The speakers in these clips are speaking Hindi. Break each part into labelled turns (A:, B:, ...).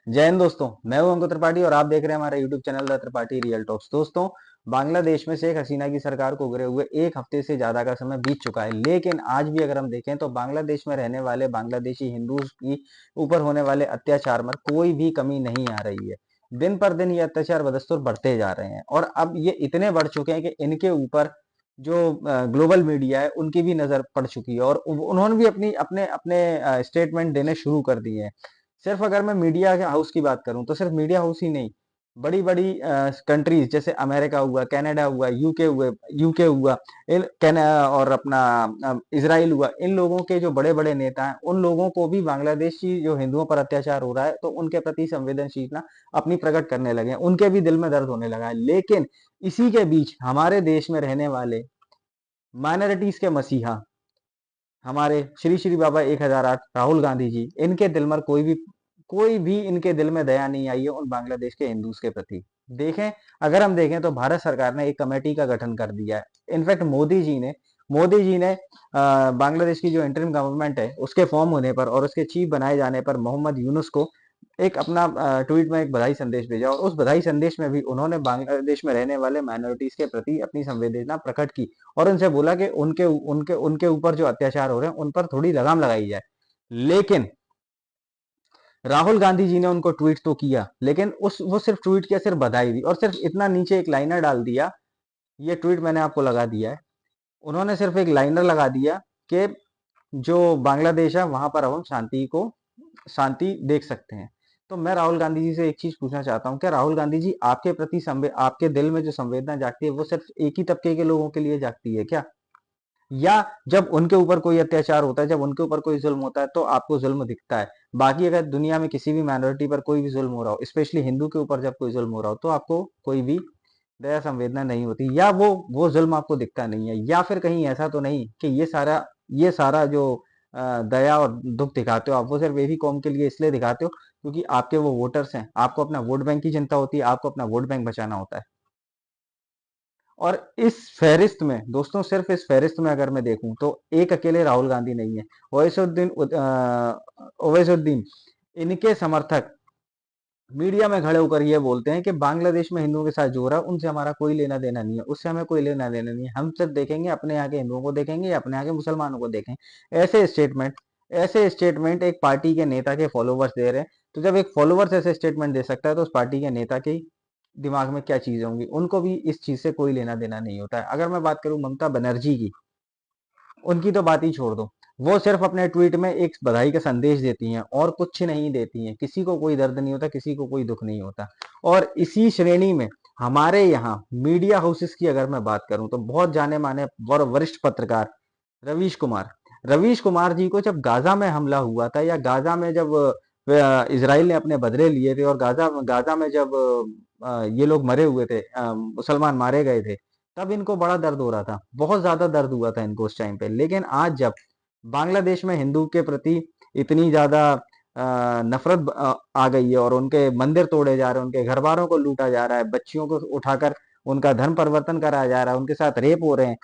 A: जय हिंद दोस्तों। मैं हूं अंकुर त्रिपाठी और आप देख रहे हैं हमारा YouTube channel the Tripathi real talks. दोस्तों, बांग्लादेश में शेख हसीना की सरकार को गुजरे हुए एक हफ्ते से ज्यादा का समय बीत चुका है, लेकिन आज भी अगर हम देखें तो बांग्लादेश में रहने वाले बांग्लादेशी हिंदू की ऊपर होने वाले अत्याचार में कोई भी कमी नहीं आ रही है। दिन पर दिन ये अत्याचार बदस्तूर बढ़ते जा रहे हैं और अब ये इतने बढ़ चुके हैं कि इनके ऊपर जो ग्लोबल मीडिया है उनकी भी नजर पड़ चुकी है और उन्होंने भी अपनी अपने अपने स्टेटमेंट देने शुरू कर दिए हैं। सिर्फ अगर मैं मीडिया हाउस की बात करूं तो सिर्फ मीडिया हाउस ही नहीं, बड़ी बड़ी कंट्रीज जैसे अमेरिका हुआ, कनाडा हुआ, यूके हुआ, और अपना इसराइल हुआ, इन लोगों के जो बड़े बड़े नेता हैं उन लोगों को भी बांग्लादेशी जो हिंदुओं पर अत्याचार हो रहा है तो उनके प्रति संवेदनशीलता अपनी प्रकट करने लगे हैं, उनके भी दिल में दर्द होने लगा है। लेकिन इसी के बीच हमारे देश में रहने वाले माइनॉरिटीज के मसीहा हमारे श्री श्री बाबा 1008 राहुल गांधी जी, इनके दिल में कोई भी इनके दिल में दया नहीं आई है उन बांग्लादेश के हिंदूज के प्रति। देखें, अगर हम देखें तो भारत सरकार ने एक कमेटी का गठन कर दिया है। इनफैक्ट मोदी जी ने बांग्लादेश की जो इंटरिम गवर्नमेंट है उसके फॉर्म होने पर और उसके चीफ बनाए जाने पर मोहम्मद यूनुस को एक अपना ट्वीट में एक बधाई संदेश भेजा और उस बधाई संदेश में भी उन्होंने बांग्लादेश में रहने वाले माइनॉरिटीज के प्रति अपनी संवेदना प्रकट की और उनसे बोला कि उनके उनके उनके ऊपर जो अत्याचार हो रहे हैं उन पर थोड़ी लगाम लगाई जाए। लेकिन राहुल गांधी जी ने उनको ट्वीट तो किया, लेकिन उस वो सिर्फ ट्वीट किया, सिर्फ बधाई दी और सिर्फ इतना नीचे एक लाइनर डाल दिया। ये ट्वीट मैंने आपको लगा दिया है। उन्होंने सिर्फ एक लाइनर लगा दिया कि जो बांग्लादेश है वहां पर अब हम शांति देख सकते हैं। तो मैं राहुल गांधी जी से एक चीज पूछना चाहता हूँ, क्या राहुल गांधी जी आपके प्रति आपके दिल में जो संवेदना जागती है वो सिर्फ एक ही तबके के लोगों के लिए जागती है क्या? या जब उनके ऊपर कोई अत्याचार होता है, जब उनके ऊपर कोई जुल्म होता है तो आपको जुल्म दिखता है? बाकी अगर दुनिया में किसी भी माइनॉरिटी पर कोई भी जुल्म हो रहा हो, स्पेशली हिंदू के ऊपर जब कोई जुल्म हो रहा हो, तो आपको कोई भी दया संवेदना नहीं होती या वो जुल्म आपको दिखता नहीं है? या फिर कहीं ऐसा तो नहीं कि ये सारा जो दया और दुख दिखाते हो आप, वो सिर्फ एक ही कौम के लिए इसलिए दिखाते हो क्योंकि आपके वो वोटर्स हैं, आपको अपना वोट बैंक की चिंता होती है, आपको अपना वोट बैंक बचाना होता है। और इस फहरिस्त में दोस्तों, सिर्फ इस फहरिस्त में अगर मैं देखूं तो एक अकेले राहुल गांधी नहीं है। ओवैसुद्दीन, इनके समर्थक मीडिया में खड़े होकर ये बोलते हैं कि बांग्लादेश में हिंदुओं के साथ जो हो रहा है उनसे हमारा कोई लेना देना नहीं है, उससे हमें कोई लेना देना नहीं है, हम सिर्फ देखेंगे अपने यहाँ के हिंदुओं को देखेंगे या अपने यहाँ के मुसलमानों को देखेंगे। ऐसे स्टेटमेंट एक पार्टी के नेता के फॉलोवर्स दे रहे हैं। तो जब एक फॉलोवर्स ऐसे स्टेटमेंट दे सकता है तो उस पार्टी के नेता के दिमाग में क्या चीजें होंगी? उनको भी इस चीज से कोई लेना देना नहीं होता है। अगर मैं बात करूं ममता बनर्जी की, उनकी तो बात ही छोड़ दो। वो सिर्फ अपने ट्वीट में एक बधाई का संदेश देती हैं और कुछ नहीं देती हैं। किसी को कोई दर्द नहीं होता, किसी को कोई दुख नहीं होता। और इसी श्रेणी में हमारे यहाँ मीडिया हाउसेस की अगर मैं बात करूं तो बहुत जाने माने और वरिष्ठ पत्रकार रवीश कुमार रवीश कुमार जी को जब गाजा में हमला हुआ था या गाजा में जब इसराइल ने अपने बदले लिए थे और गाजा गाजा में जब ये लोग मरे हुए थे, मुसलमान मारे गए थे, तब इनको बड़ा दर्द हो रहा था, बहुत ज्यादा दर्द हुआ था इनको उस टाइम पे। लेकिन आज जब बांग्लादेश में हिंदू के प्रति इतनी ज्यादा नफरत आ गई है और उनके मंदिर तोड़े जा रहे हैं, उनके घर बारों को लूटा जा रहा है, बच्चियों को उठाकर उनका धर्म परिवर्तन कराया जा रहा है, उनके साथ रेप हो रहे हैं,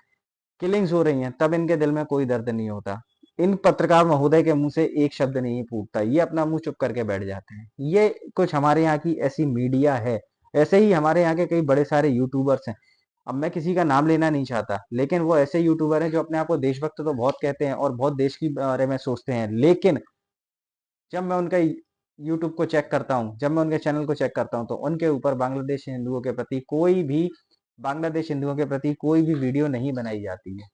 A: किलिंग्स हो रही हैं, तब इनके दिल में कोई दर्द नहीं होता। इन पत्रकार महोदय के मुंह से एक शब्द नहीं फूटता, ये अपना मुंह चुप करके बैठ जाते हैं। ये कुछ हमारे यहाँ की ऐसी मीडिया है। ऐसे ही हमारे यहाँ के कई बड़े सारे यूट्यूबर्स हैं। अब मैं किसी का नाम लेना नहीं चाहता, लेकिन वो ऐसे यूट्यूबर हैं जो अपने आप को देशभक्त तो बहुत कहते हैं और बहुत देश के बारे में सोचते हैं, लेकिन जब मैं उनका यूट्यूब को चेक करता हूँ, जब मैं उनके चैनल को चेक करता हूँ तो उनके ऊपर बांग्लादेश हिंदुओं के प्रति कोई भी वीडियो नहीं बनाई जाती है।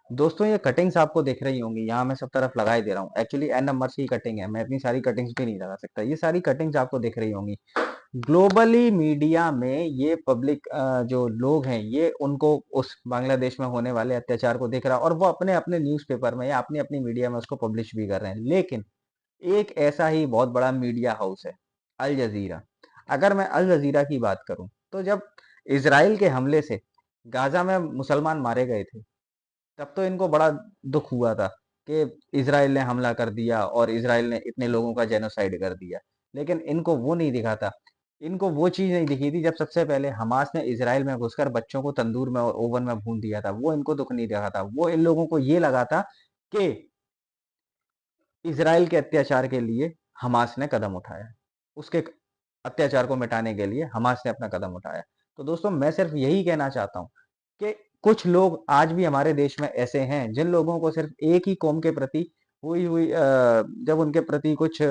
A: दोस्तों, ये कटिंग्स आपको दिख रही होंगी, यहाँ मैं सब तरफ लगाई दे रहा हूँ। एक्चुअली एन नंबर की कटिंग है, मैं इतनी सारी कटिंग्स भी नहीं लगा सकता। ये सारी कटिंग्स आपको दिख रही होंगी। ग्लोबली मीडिया में ये पब्लिक जो लोग हैं ये उनको उस बांग्लादेश में होने वाले अत्याचार को देख रहा है और वो अपने अपने न्यूज़पेपर में या अपनी अपनी मीडिया में उसको पब्लिश भी कर रहे हैं। लेकिन एक ऐसा ही बहुत बड़ा मीडिया हाउस है, अल जजीरा। अगर मैं अल जजीरा की बात करूं तो जब इसराइल के हमले से गाजा में मुसलमान मारे गए थे तब तो इनको बड़ा दुख हुआ था कि इसराइल ने हमला कर दिया और इसराइल ने इतने लोगों का जेनोसाइड कर दिया। लेकिन इनको वो नहीं दिखा था, इनको वो चीज नहीं दिखी थी जब सबसे पहले हमास ने इसराइल में घुसकर बच्चों को तंदूर में और ओवन में भून दिया था। वो इनको दुख नहीं दिखा था, वो इन लोगों को ये लगा था कि इसराइल के अत्याचार के लिए हमास ने कदम उठाया। उसके अत्याचार को मिटाने के लिए हमास ने अपना कदम उठाया। तो दोस्तों मैं सिर्फ यही कहना चाहता हूँ कि कुछ लोग आज भी हमारे देश में ऐसे हैं जिन लोगों को सिर्फ एक ही कौम के प्रति हुई हुई जब उनके प्रति कुछ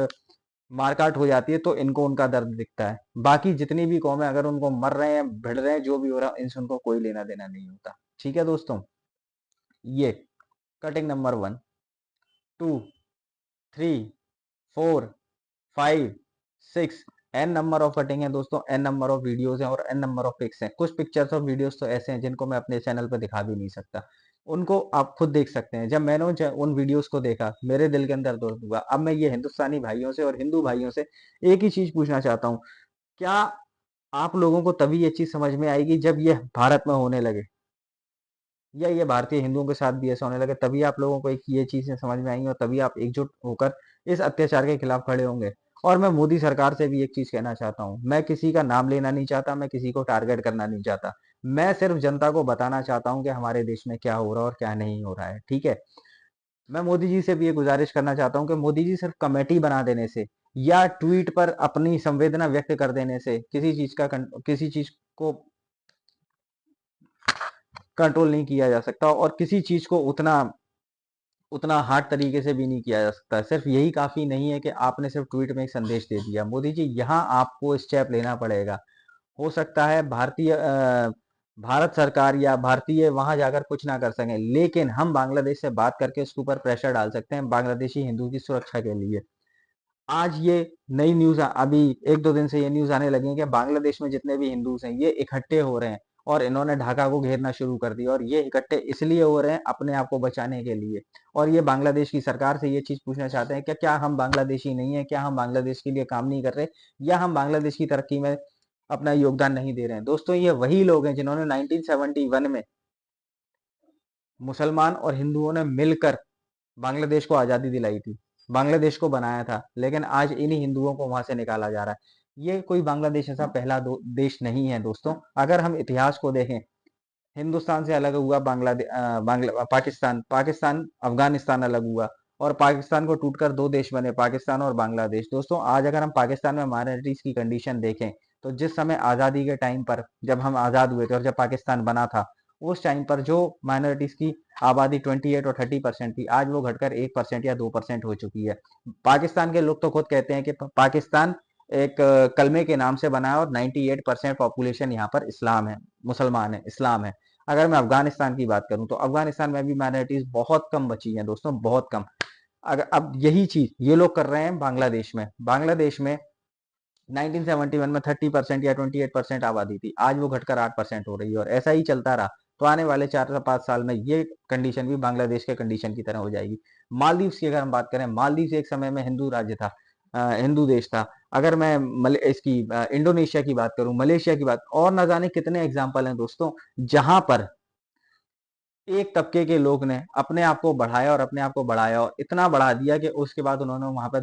A: मारकाट हो जाती है तो इनको उनका दर्द दिखता है। बाकी जितनी भी कौम है अगर उनको मर रहे हैं, भिड़ रहे हैं, जो भी हो रहा है, इनसे उनको कोई लेना देना नहीं होता। ठीक है दोस्तों, ये cutting number 1, 2, 3, 4, 5, 6, n number of cutting है दोस्तों, एन नंबर ऑफ वीडियोस हैं और एन नंबर ऑफ पिक्स हैं। कुछ पिक्चर्स और वीडियोस तो ऐसे हैं जिनको मैं अपने चैनल पर दिखा भी नहीं सकता, उनको आप खुद देख सकते हैं। जब मैंने उन वीडियोस को देखा मेरे दिल के अंदर दर्द हुआ। अब मैं ये हिंदुस्तानी भाइयों से और हिंदू भाइयों से एक ही चीज पूछना चाहता हूँ, क्या आप लोगों को तभी ये चीज समझ में आएगी जब ये भारत में होने लगे, या ये भारतीय हिंदुओं के साथ भी ऐसा होने लगे, तभी आप लोगों को एक ये चीजें समझ में आएंगी और तभी आप एकजुट होकर इस अत्याचार के खिलाफ खड़े होंगे। और मैं मोदी सरकार से भी एक चीज कहना चाहता हूँ, मैं किसी का नाम लेना नहीं चाहता, मैं किसी को टारगेट करना नहीं चाहता, मैं सिर्फ जनता को बताना चाहता हूँ कि हमारे देश में क्या हो रहा है और क्या नहीं हो रहा है। ठीक है, मैं मोदी जी से भी ये गुजारिश करना चाहता हूँ कि मोदी जी सिर्फ कमेटी बना देने से या ट्वीट पर अपनी संवेदना व्यक्त कर देने से किसी चीज को कंट्रोल नहीं किया जा सकता और किसी चीज को उतना उतना हार्ड तरीके से भी नहीं किया जा सकता। सिर्फ यही काफी नहीं है कि आपने सिर्फ ट्वीट में एक संदेश दे दिया। मोदी जी, यहाँ आपको स्टेप लेना पड़ेगा। हो सकता है भारत सरकार या भारतीय वहां जाकर कुछ ना कर सकें, लेकिन हम बांग्लादेश से बात करके उसके ऊपर प्रेशर डाल सकते हैं बांग्लादेशी हिंदू की सुरक्षा के लिए। आज ये नई न्यूज अभी 1-2 दिन से ये न्यूज आने लगी है कि बांग्लादेश में जितने भी हिंदूज हैं ये इकट्ठे हो रहे हैं और इन्होंने ढाका को घेरना शुरू कर दिया, और ये इकट्ठे इसलिए हो रहे हैं अपने आप को बचाने के लिए। और ये बांग्लादेश की सरकार से ये चीज पूछना चाहते हैं कि क्या हम बांग्लादेशी नहीं है, क्या हम बांग्लादेश के लिए काम नहीं कर रहे, या हम बांग्लादेश की तरक्की में अपना योगदान नहीं दे रहे हैं। दोस्तों ये वही लोग हैं जिन्होंने 1971 में मुसलमान और हिंदुओं ने मिलकर बांग्लादेश को आजादी दिलाई थी, बांग्लादेश को बनाया था, लेकिन आज इन्हीं हिंदुओं को वहां से निकाला जा रहा है। ये कोई बांग्लादेश ऐसा पहला देश नहीं है दोस्तों। अगर हम इतिहास को देखें, हिंदुस्तान से अलग हुआ पाकिस्तान, अफगानिस्तान अलग हुआ, और पाकिस्तान को टूटकर दो देश बने, पाकिस्तान और बांग्लादेश। दोस्तों आज अगर हम पाकिस्तान में माइनॉरिटीज की कंडीशन देखें तो जिस समय आजादी के टाइम पर जब हम आजाद हुए थे और जब पाकिस्तान बना था, उस टाइम पर जो माइनॉरिटीज की आबादी 28 और 30% थी, आज वो घटकर 1% या 2% हो चुकी है। पाकिस्तान के लोग तो खुद कहते हैं कि पाकिस्तान एक कलमे के नाम से बना है और 98% पॉपुलेशन यहाँ पर इस्लाम है, मुसलमान है, इस्लाम है। अगर मैं अफगानिस्तान की बात करूं तो अफगानिस्तान में भी माइनॉरिटीज बहुत कम बची हैं दोस्तों, बहुत कम। अगर अब यही चीज ये लोग कर रहे हैं बांग्लादेश में, 1971 में 30% या 28% आबादी थी, आज वो घटकर 8% हो रही है, और ऐसा ही चलता रहा तो आने वाले 4 से 5 साल में ये कंडीशन भी बांग्लादेश के कंडीशन की तरह हो जाएगी। मालदीव्स की अगर हम बात करें, मालदीव्स एक समय में हिंदू राज्य था, हिंदू देश था। अगर मैं इसकी इंडोनेशिया की बात करूं, मलेशिया की बात, और न जाने कितने एग्जाम्पल हैं दोस्तों, जहां पर एक तबके के लोग ने अपने आप को बढ़ाया और अपने आप को बढ़ाया और इतना बढ़ा दिया कि उसके बाद उन्होंने वहां पर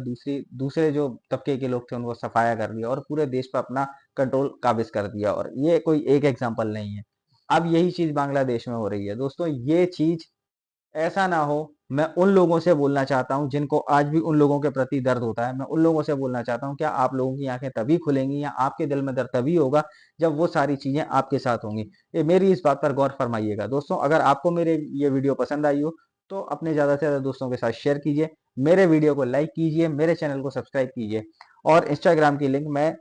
A: दूसरे जो तबके के लोग थे उनको सफाया कर दिया और पूरे देश पर अपना कंट्रोल काबिज कर दिया। और ये कोई एक एग्जाम्पल नहीं है, अब यही चीज बांग्लादेश में हो रही है। दोस्तों ये चीज ऐसा ना हो, मैं उन लोगों से बोलना चाहता हूं जिनको आज भी उन लोगों के प्रति दर्द होता है, मैं उन लोगों से बोलना चाहता हूं, क्या आप लोगों की आंखें तभी खुलेंगी या आपके दिल में दर्द तभी होगा जब वो सारी चीजें आपके साथ होंगी। ये मेरी इस बात पर गौर फरमाइएगा दोस्तों। अगर आपको मेरे ये वीडियो पसंद आई हो तो अपने ज्यादा से ज्यादा दोस्तों के साथ शेयर कीजिए, मेरे वीडियो को लाइक कीजिए, मेरे चैनल को सब्सक्राइब कीजिए, और इंस्टाग्राम की लिंक मैं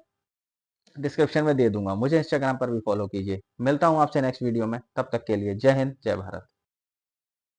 A: डिस्क्रिप्शन में दे दूंगा, मुझे इंस्टाग्राम पर भी फॉलो कीजिए। मिलता हूं आपसे नेक्स्ट वीडियो में, तब तक के लिए जय हिंद, जय भारत।